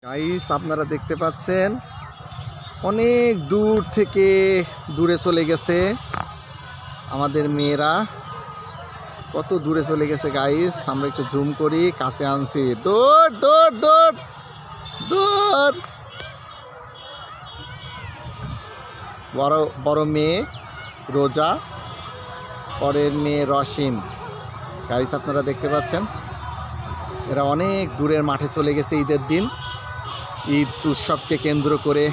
Guys আপনারা দেখতে পাচ্ছেন অনেক দূর থেকে দূরে চলে গেছে আমাদের মেয়েরা। কত দূরে চলে গেছে গাইস, আমরা একটু জুম করি, কাছে আনছি। দৌড় দৌড় দৌড় দৌড়। বড় বড় মেয়ে রোজা, পরের মেয়ে রশিন। গাইস আপনারা দেখতে পাচ্ছেন এরা অনেক দূরের মাঠে চলে গেছে ঈদের দিন। ঈদ উৎসবকে কেন্দ্র করে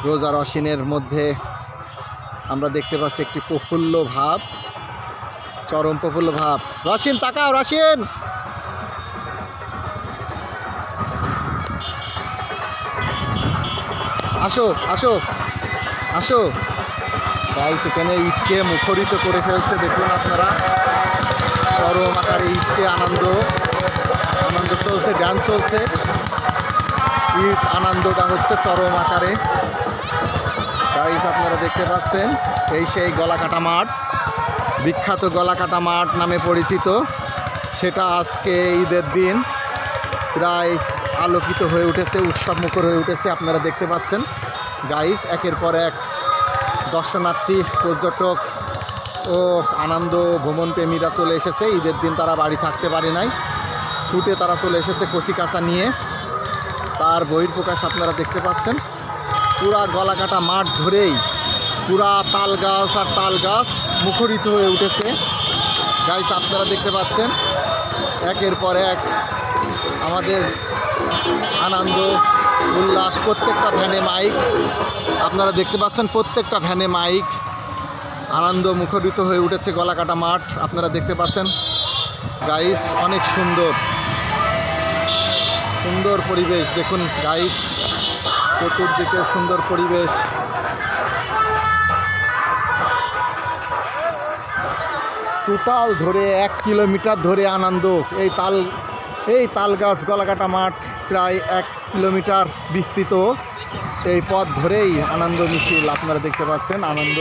রোজা রশিনের মধ্যে আমরা দেখতে পাচ্ছি একটি প্রফুল্ল ভাব, চরম প্রফুল্ল ভাব। রশিন তাকাও, রশিন আসো আসো আসো। গাইস এখানে ঈদকে মুখরিত করে ফেলছে, দেখুন আপনারা। চরম আকারে ঈদকে আনন্দ চলছে, ডান্স চলছে। ঈদ আনন্দটা হচ্ছে চরম আকারে। গাইস আপনারা দেখতে পাচ্ছেন এই সেই গলাকাটা মাঠ, বিখ্যাত গলাকাটা মাঠ নামে পরিচিত। সেটা আজকে ঈদের দিন প্রায় আলোকিত হয়ে উঠেছে, উৎসবমুখর হয়ে উঠেছে। আপনারা দেখতে পাচ্ছেন গাইস একের পর এক দর্শনার্থী, পর্যটক ও আনন্দ ভ্রমণ প্রেমীরা চলে এসেছে। ঈদের দিন তারা বাড়ি থাকতে পারে নাই, ছুটে তারা চলে এসেছে কচি কাঁচা নিয়ে। তার বহির্প্রকাশ আপনারা দেখতে পাচ্ছেন। পুরা গলাকাটা মাঠ ধরেই পুরা তাল গাছ আর তাল গাছ মুখরিত হয়ে উঠেছে। গাইস আপনারা দেখতে পাচ্ছেন একের পর এক আমাদের আনন্দ উল্লাস। প্রত্যেকটা ভ্যানে মাইক, আপনারা দেখতে পাচ্ছেন প্রত্যেকটা ভ্যানে মাইক। আনন্দ মুখরিত হয়ে উঠেছে গলাকাটা মাঠ, আপনারা দেখতে পাচ্ছেন। গাইস অনেক সুন্দর সুন্দর পরিবেশ, দেখুন গাইস চতুর্দিকে সুন্দর পরিবেশ। টোটাল ধরে 1 কিলোমিটার ধরে আনন্দ। এই তাল গাছ গলাকাটা মাঠ প্রায় 1 কিলোমিটার বিস্তৃত। এই পথ ধরেই আনন্দ মিছিল, আপনারা দেখতে পাচ্ছেন। আনন্দ